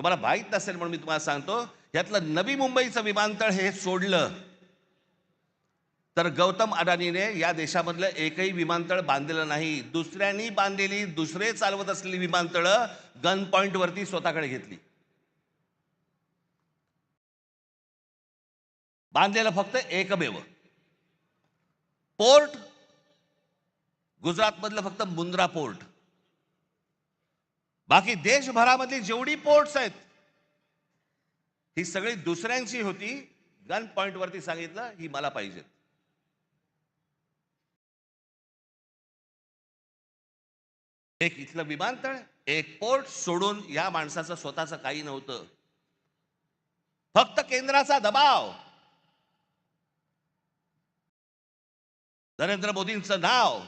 तुम्हाला माहित नसेल म्हणून मी तुम्हाला सांगतो, यातलं नवी मुंबईचं विमानतळ हे सोडलं तर गौतम अडानीने या देशामधलं एकही विमानतळ बांधलेलं नाही. दुसऱ्यांनी बांधलेली, दुसरे चालवत असलेली विमानतळं गन पॉइंट वरती स्वतःकडे घेतली. बांधलेलं फक्त एकमेव पोर्ट गुजरातमधलं फक्त मुंद्रा पोर्ट. बाकी देशभरामधली जेवढी पोर्ट्स आहेत ही सगळी दुसऱ्यांची होती. गन पॉइंट वरती सांगितलं ही मला पाहिजे. एक इथलं विमानतळ, एक पोर्ट सोडून या माणसाचं स्वतःचं काही नव्हतं. फक्त केंद्राचा दबाव, नरेंद्र मोदींचं नाव,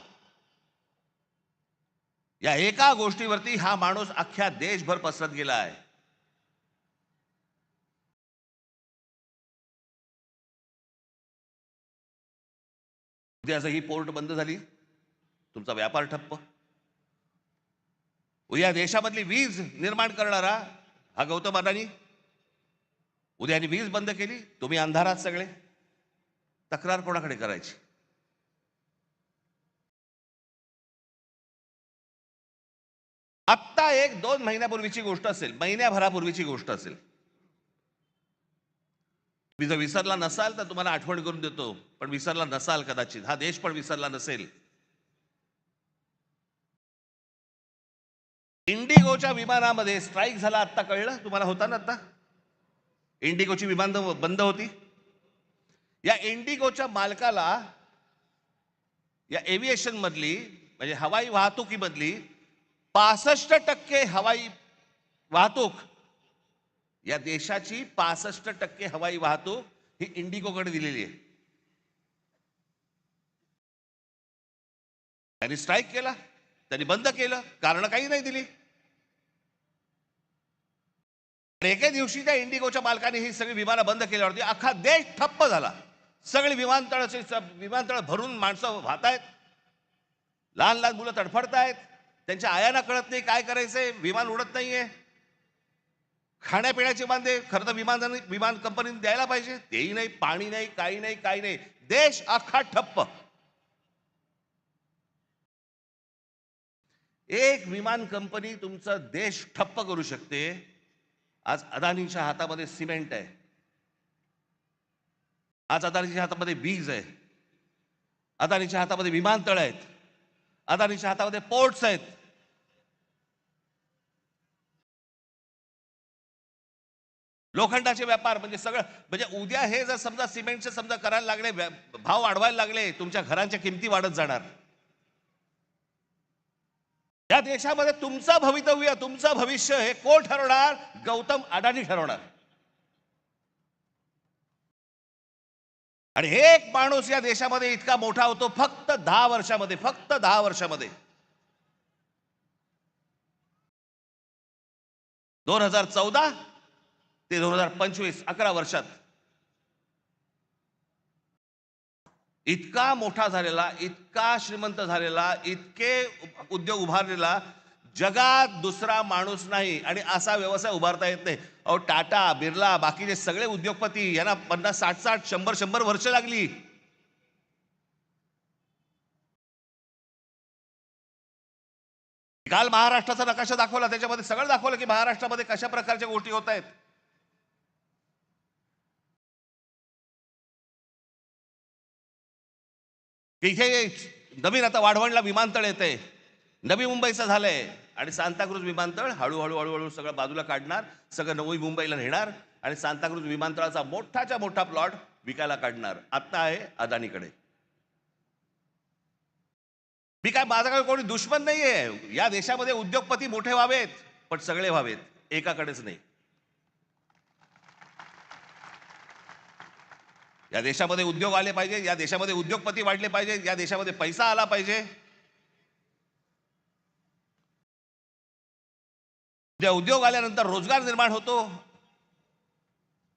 या एका गोष्टीवरती हा माणूस अख्ख्या देशभर पसरत गेला आहे. उद्या जर ही पोर्ट बंद झाली, तुमचा व्यापार ठप्प. उद्या देशामधली वीज निर्माण करणारा हा गौतम अडानी, उद्याने वीज बंद केली, तुम्ही अंधारात सगळे. तक्रार कोणाकडे करायची? आत्ता 1-2 महिन्यापूर्वीची गोष्ट असेल, महिन्याभरापूर्वीची गोष्ट असेल. तुम्ही जर विसरला नसाल तर तुम्हाला आठवण करून देतो, पण विसरला नसाल कदाचित, हा देश पण विसरला नसेल. इंडिगोच्या विमानामध्ये स्ट्राईक झाला, आत्ता कळलं तुम्हाला? होता ना आत्ता इंडिगोची विमान बंद होती. या इंडिगोच्या मालकाला या एव्हिएशन मधली, म्हणजे हवाई वाहतुकीमधली 65% हवाई वाहतूक, या देशाची 65% हवाई वाहतूक ही इंडिगोकडे दिलेली आहे. त्यांनी स्ट्राईक केला, त्यांनी बंद केलं, कारण काही नाही दिली. एके दिवशी त्या इंडिगोच्या मालकाने ही सगळी विमानं बंद केल्यावरती अख्खा देश ठप्प झाला. सगळी विमानतळ भरून माणसं वाहत आहेत, लहान लहान मुलं तडफडतायत, त्यांच्या आयांना कळत नाही काय करायचंय, विमान उडत नाहीये. खाण्यापिण्याचे बांधे खरं तर विमान कंपनीने द्यायला पाहिजे, तेही नाही, पाणी नाही, काही नाही, काही नाही. देश अख्खा ठप्प. एक विमान कंपनी तुमचा देश ठप्प करू शकते. आज अदानीच्या हातामध्ये सिमेंट आहे, आज अदानीच्या हातामध्ये वीज आहे, अदानीच्या हातामध्ये विमानतळ आहेत, अदानीच्या हातामध्ये पोर्ट्स आहेत. लोखंडाचे व्यापार, म्हणजे सगळं. म्हणजे उद्या हे जर समजा सिमेंटचे समजा करायला लागले, भाव वाढवायला लागले, तुमच्या घरांच्या किमती वाढत जाणार. या देशामध्ये तुमचं भवितव्य, तुमचं भविष्य हे कोण ठरवणार? गौतम अडानी ठरवणार. आणि एक माणूस या देशामध्ये इतका मोठा होतो फक्त 10 वर्षामध्ये, फक्त 10 वर्षामध्ये. 2014 ते 2025 11 वर्षात इतका मोठा झालेला, इतका श्रीमंत झालेला, इतके उद्योग उभारलेला जगात दुसरा माणूस नाही. आणि असा व्यवसाय उभारता येत नाही. अहो, टाटा, बिर्ला, बाकीचे सगळे उद्योगपती यांना 50, 60, 100 वर्ष लागली. काल महाराष्ट्राचा नकाशा दाखवला, त्याच्यामध्ये सगळं दाखवलं की महाराष्ट्रामध्ये कशा प्रकारच्या गोष्टी होत आहेत. इथे नवीन आता वाढवणला विमानतळ येते, नवी मुंबईचं झालंय, आणि सांताक्रूज विमानतळ हळूहळू हळूहळू सगळं बाजूला काढणार, सगळं नवी मुंबईला नेणार आणि सांताक्रूज विमानतळाचा मोठाच्या मोठा प्लॉट विकायला काढणार. आता आहे अदानीकडे. मी काय, माझा काय कोणी दुश्मन नाहीये. या देशामध्ये उद्योगपती मोठे व्हावेत, पण सगळे व्हावेत, एकाकडेच नाही. या देशामध्ये उद्योग आले पाहिजे, या देशामध्ये उद्योगपती वाढले पाहिजे, या देशामध्ये पैसा आला पाहिजे. उद्या उद्योग आल्यानंतर रोजगार निर्माण होतो.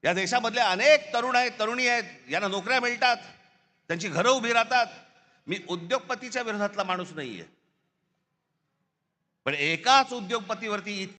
या देशामधले अनेक तरुण आहेत, तरुणी आहेत, यांना नोकऱ्या मिळतात, त्यांची घरं उभी राहतात. मी उद्योगपतीच्या विरोधातला माणूस नाहीये, पण एकाच उद्योगपतीवरती